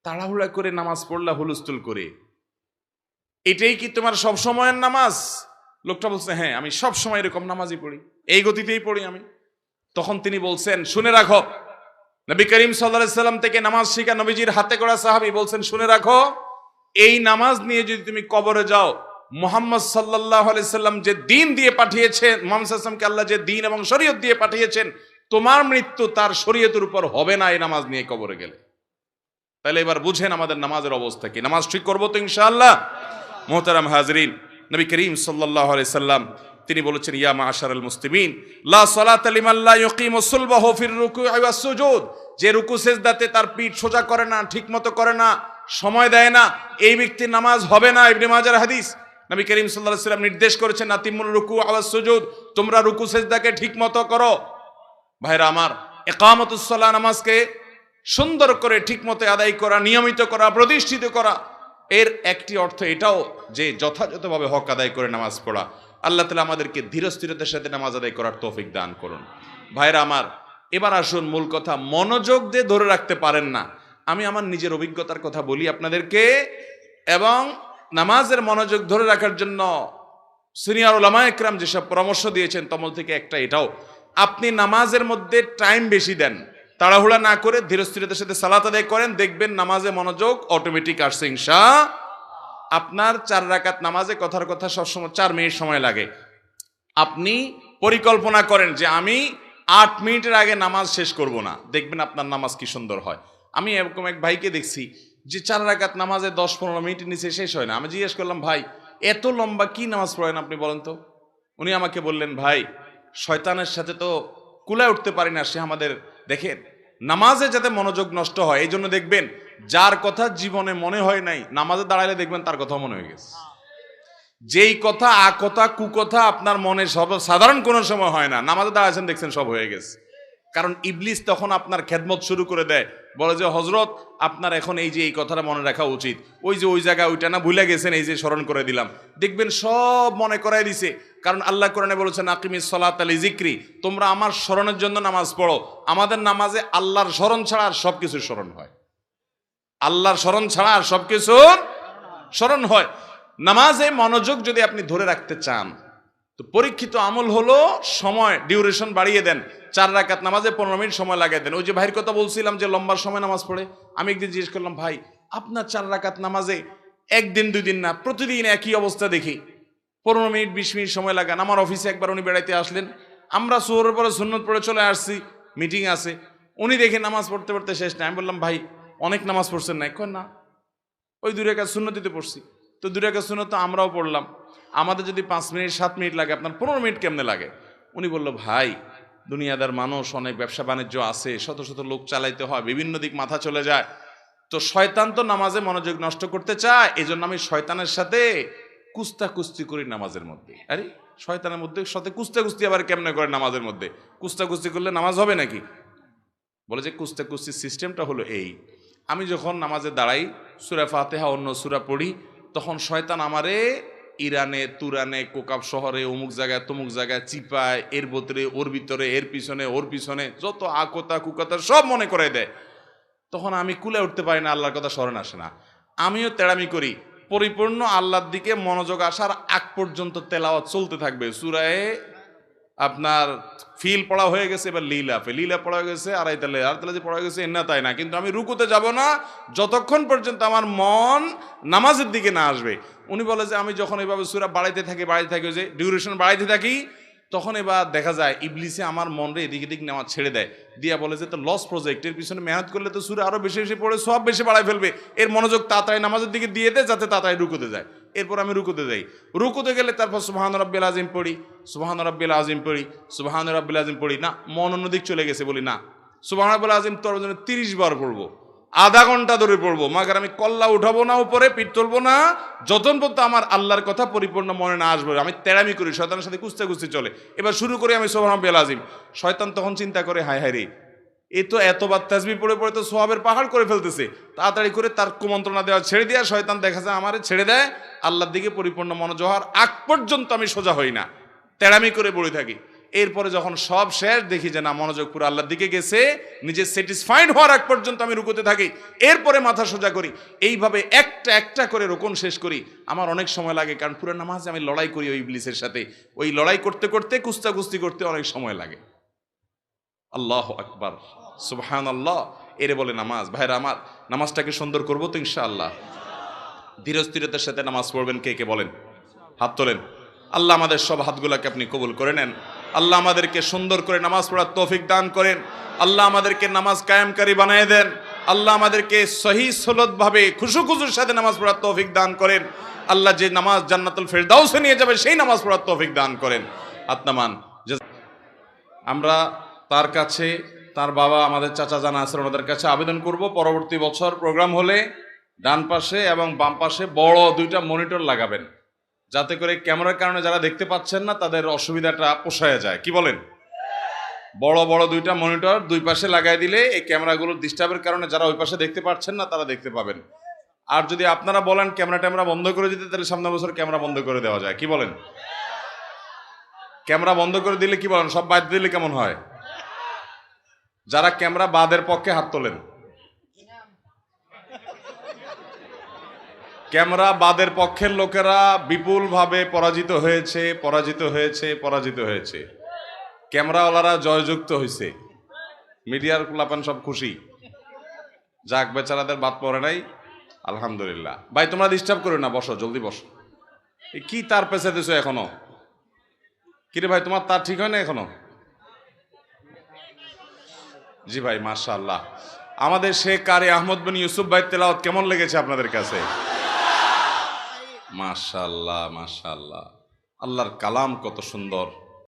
তাড়াহুড়া করে নামাজ পড়লা হুলস্থুল করে, এটাই কি তোমার সব সময়ের নামাজ? লোকটা বলছে, হ্যাঁ, আমি সব সময় এরকম নামাজই পড়ি, এই গতিতেই পড়ি আমি। তখন তিনি বলছেন, শুনে রাখো, নবী করিম সাল্লাল্লাহু আলাইহি সাল্লাম থেকে নামাজ শিখা নবীজির হাতে গড়া সাহাবী বলছেন, শুনে রাখো, এই নামাজ নিয়ে যদি তুমি কবরে যাও, মুহাম্মদ সাল্লাল্লাহু আলাইহি সাল্লাম যে দ্বীন দিয়ে পাঠিয়েছেন, মুহাম্মদ সাল্লাল্লাহু আলাইহি সাল্লামকে আল্লাহ যে দ্বীন এবং শরীয়ত দিয়ে পাঠিয়েছেন, তোমার মৃত্যু তার শরীয়তের উপর হবে না এই নামাজ নিয়ে কবরে গেলে। তাহলে এবার বুঝেন আমাদের নামাজের অবস্থা কি। নামাজ ঠিক করবো তো ইনশাআল্লাহ। মুহতারাম হাজরিন, নবী করিম সাল্লাল্লাহু আলাইহি সাল্লাম তিনি বলেছেন, ইয়া মাআশারাল মুসলিমিন, লা সালাতা লিমান লা ইউকিমু সুলবাহু ফির রুকুই ওয়াস সুজুদ, যে রুকু সিজদাতে তার পিঠ সোজা করে না, ঠিকমতো করে না, সময় দেয় না, এই ব্যক্তির নামাজ হবে না। ইবনে মাজার হাদিস, নবী করিম সাল্লাল্লাহু আলাইহি সাল্লাম নির্দেশ করেছেন, আতিমুর রুকু ওয়াস সুজুদ, তোমরা রুকু সিজদাকে ঠিকমতো করো। ভাইরা আমার, ইকামাতুস সালাহ, নামাজকে সুন্দর করে ঠিকমতো আদায় করা, নিয়মিত করা, প্রতিষ্ঠিত করা, এর একটি অর্থ এটাও যে যথাযথভাবে হক আদায় করে নামাজ পড়া। আল্লাহ তাআলা আমাদেরকে ধীরস্থিরতার সাথে নামাজ আদায় করার তৌফিক দান করুন। ভাইরা আমার, এবার আসুন মূল কথা, মনোযোগ দিয়ে ধরে রাখতে পারেন না। আমি আমার নিজের অভিজ্ঞতার কথা বলি আপনাদেরকে, এবং নামাজের মনোযোগ ধরে রাখার জন্য সিনিয়র উলামায়ে কেরাম যেসব পরামর্শ দিয়েছেন তমল থেকে একটা এটাও, আপনি নামাজের মধ্যে টাইম বেশি দেন, তাড়াহুড়া না করে ধীরস্থিরতার সাথে সালাত আদায় করেন, দেখবেন নামাজে মনোযোগ অটোমেটিক আসছে ইনশাআল্লাহ। আপনার 4 রাকাত নামাজে কথার কথা সবসময় 4 মিনিট সময় লাগে। আপনি পরিকল্পনা করেন যে আমি 8 মিনিটের আগে নামাজ শেষ করব না, দেখবেন আপনার নামাজ কি সুন্দর হয়। আমি এরকম এক ভাইকে দেখছি যে 4 রাকাত নামাজে 10-15 মিনিটের নিচে শেষ হয় না। আমি জিজ্ঞেস করলাম, ভাই এত লম্বা কি নামাজ পড়েন আপনি বলেন তো? উনি আমাকে বললেন, ভাই শয়তানের সাথে তো কুলায় উঠতে পারি না, সে আমাদের দেখেন নামাজে যাতে মনোযোগ নষ্ট হয় এই জন্য দেখবেন যার কথা জীবনে মনে হয় নাই নামাজে দাঁড়াইলে দেখবেন তার কথা মনে হয়ে গেছে। যেই কথা কথা কুকথা আপনার মনে সব সাধারণ কোনো সময় হয় না, নামাজে দাঁড়াচ্ছেন দেখছেন সব হয়ে গেছে। কারণ ইবলিস তখন আপনার খেদমত শুরু করে দেয়, বলে যে হজরত আপনার এখন এই যে এই কথাটা মনে রাখা উচিত, ওই যে ওই জায়গায় ওইটা না ভুলে গেছেন, এই যে স্মরণ করে দিলাম, দেখবেন সব মনে করাই দিছে। কারণ আল্লাহ কোরআনে বলেছেন আকিমিস সালাতা লিযিকরি, তোমরা আমার স্মরণের জন্য নামাজ পড়ো। আমাদের নামাজে আল্লাহর স্মরণ ছাড়া আর সবকিছু স্মরণ হয়, আল্লাহর স্মরণ ছাড়া আর সবকিছু স্মরণ হয়। নামাজে মনোযোগ যদি আপনি ধরে রাখতে চান তো পরীক্ষিত আমল হলো সময় ডিউরেশন বাড়িয়ে দেন। 4 রাকাত নামাজে 15 মিনিট সময় লাগিয়ে দেন। ওই যে ভাইয়ের কথা বলছিলাম যে লম্বা সময় নামাজ পড়ে, আমি একদিন জিজ্ঞেস করলাম, ভাই আপনার 4 রাকাত নামাজে একদিন 2 দিন না প্রতিদিন একই অবস্থা দেখি, 15 মিনিট 20 মিনিট সময় লাগান। আমার অফিসে একবার উনি বেড়াইতে আসলেন, আমরা সুহরের পরে সুন্নত পড়ে চলে আসছি, মিটিং আছে, উনি দেখে নামাজ পড়তে পড়তে শেষ না। আমি বললাম, ভাই অনেক নামাজ পড়ছেন না? কই না, ওই 2 রাকাত সুন্নত দিতে পড়ছি। তো 2 রাকাত সুন্নত তো আমরাও পড়লাম, আমাদের যদি 5 মিনিট 7 মিনিট লাগে আপনার 15 মিনিট কেমনে লাগে? উনি বলল, ভাই দুনিয়াদার মানুষ, অনেক ব্যবসা বাণিজ্য আছে, শত শত লোক চালাইতে হয়, বিভিন্ন দিক মাথা চলে যায়, তো শয়তান তো নামাজে মনোযোগ নষ্ট করতে চায়, এই জন্য আমি শয়তানের সাথে কুস্তি করি নামাজের মধ্যে। আরে শয়তানের মধ্যে সাথে কুস্তি আবার কেমনে করে নামাজের মধ্যে? কুস্তি করলে নামাজ হবে নাকি? বলে যে কুস্তির সিস্টেমটা হলো এই, আমি যখন নামাজে দাঁড়াই সূরা ফাতিহা অন্য সূরা পড়ি, তখন শয়তান আমারে ইরানে তুরানে কোকাব শহরে অমুক জায়গায় তমুক জায়গায় চিপায়, এর ভিতরে ওর ভিতরে, এর পিছনে ওর পিছনে যত আকতা কুকতা সব মনে করে দেয়। তখন আমি কুলে উঠতে পারি না, আল্লাহর কথা স্মরণ আসে না। আমিও তেড়ামি করি, পরিপূর্ণ আল্লাহর দিকে মনোযোগ আসার আগ পর্যন্ত তেলাওয়াত চলতে থাকবে। সূরায়ে আপনার ফিল পড়া হয়ে গেছে, এবার লীলা পড়া হয়ে গেছে, আর যে পড়া গেছে এনা তাই না, কিন্তু আমি রুকুতে যাব না যতক্ষণ পর্যন্ত আমার মন নামাজের দিকে না আসবে। উনি বলে যে আমি যখন এভাবে সূরা বাড়াইতে থাকি যে ডিউরেশন বাড়াইতে থাকি, তখন এবার দেখা যায় ইবলিসে আমার মনরে এদিক এদিক নেওয়া ছেড়ে দেয়, দিয়া বলে যে তো লস প্রজেক্টের পিছনে মেহনত করলে তো সূরা আরো বেশি বেশি পড়ে সব বেশি বাড়াই ফেলবে, এর মনোযোগ তাড়াতাড়ি নামাজের দিকে দিয়ে দেয় যাতে তাড়াতাড়ি রুকুতে যায়। এরপর আমি রুকুতে যাই, রুকুতে গেলে তারপর সুবহান রাব্বিল আযীম পড়ি, সুবহান রাব্বিল আযীম পড়ি, সুবহান রাব্বিল আযীম পড়ি, না মন অন্যদিক চলে গেছে, বলি না সুবহান রাব্বিল আযীম তোর জন্য 30 বার পড়বো, আধা ঘন্টা ধরে পড়বো, মাগার আমি কল্লা উঠাবো না, উপরে পিঠ তুলবো না, যতক্ষণ পর্যন্ত আমার আল্লাহর কথা পরিপূর্ণ মনে না আসবে। আমি তেড়ামি করি, শয়তানের সাথে কুস্তি চলে। এবার শুরু করি আমি সুবহান রাব্বিল আযীম, শয়তান তখন চিন্তা করে হায় হায় রে, এ তো এতবার তাসবিহ পড়ে পড়ে তো সওয়াবের পাহাড় করে ফেলতেছে, তাড়াতাড়ি করে তার কুমন্ত্রণা দেওয়া ছেড়ে দেওয়া, শয়তান দেখা যায় আমারে ছেড়ে দেয়, আল্লাহর দিকে পরিপূর্ণ মনোযোগ হওয়ার আগ পর্যন্ত আমি সোজা হই না, তেড়ামি করে পড়ে থাকি। এরপরে যখন সব শেষ দেখি যে না মনোযোগ পুরো আল্লাহর দিকে গেছে, নিজে স্যাটিসফাইড হওয়ার আগ পর্যন্ত আমি রুকুতে থাকি, এরপরে মাথা সোজা করি। এইভাবে একটা একটা করে রুকুন শেষ করি। আমার অনেক সময় লাগে, কারণ পুরো নামাজে আমি লড়াই করি ওই ইবলিসের সাথে, ওই লড়াই করতে করতে কুস্তি করতে অনেক সময় লাগে। আল্লাহু আকবার, সুবহানাল্লাহ, এরে বলে নামাজ। ভাইরা আমার, নামাজটাকে সুন্দর করবো তো ইনশাআল্লাহ। ধীরস্থিরতার সাথে নামাজ পড়বেন কে কে বলেন? হাত তোলেন। আল্লাহ আমাদের সব হাতগুলাকে আপনি কবুল করে নেন। আল্লাহ আমাদেরকে সুন্দর করে নামাজ পড়ার তৌফিক দান করেন। আল্লাহ আমাদেরকে নামাজ কায়েমকারী বানিয়ে দেন। আল্লাহ আমাদেরকে সহি সলত ভাবে খুশুর সাথে নামাজ পড়ার তৌফিক দান করেন। আল্লাহ যে নামাজ জান্নাতুল ফেরদাউসে নিয়ে যাবে সেই নামাজ পড়ার তৌফিক দান করেন। আত্মামান আমরা তার কাছে, তার বাবা আমাদের চাচা জানা আছেন, ওনাদের কাছে আবেদন করব পরবর্তী বছর প্রোগ্রাম হলে ডান পাশে এবং বাম পাশে বড় 2টা মনিটর লাগাবেন, যাতে করে ক্যামেরার কারণে যারা দেখতে পাচ্ছেন না তাদের অসুবিধাটা পোষায় যায়। কি বলেন? বড় 2টা মনিটর 2 পাশে লাগাই দিলে এই ক্যামেরাগুলোর ডিস্টার্বের কারণে যারা ওই পাশে দেখতে পাচ্ছেন না তারা দেখতে পাবেন। আর যদি আপনারা বলেন ক্যামেরা বন্ধ করে দিতে, তাহলে সামনের বছর ক্যামেরা বন্ধ করে দেওয়া যায়। কি বলেন? ক্যামেরা বন্ধ করে দিলে কি বলেন, সব বাদ দিলে কেমন হয়? যারা ক্যামেরা বাদের পক্ষে হাত তোলেন। ক্যামেরা বাদের পক্ষের লোকেরা বিপুল ভাবে পরাজিত হয়েছে। ক্যামেরাওয়ালারা জয়যুক্ত হয়েছে। মিডিয়ার কুলাপান সব খুশি, যাক বেচারাদের বাদ পড়ে নাই, আলহামদুলিল্লাহ। ভাই তোমরা ডিস্টার্ব করো না, বসো, জলদি বসো। কি তার পেছে দিছো এখনো? কিরে ভাই তোমার তার ঠিক হয় না এখনো? জি ভাই, মাশাআল্লাহ। আমাদের শেখ কারি আহমদ বিন ইউসুফ ভাই তেলাওয়াত কেমন লেগেছে আপনাদের কাছে? মাশাআল্লাহ, মাশাআল্লাহ। আল্লাহর কালাম কত সুন্দর।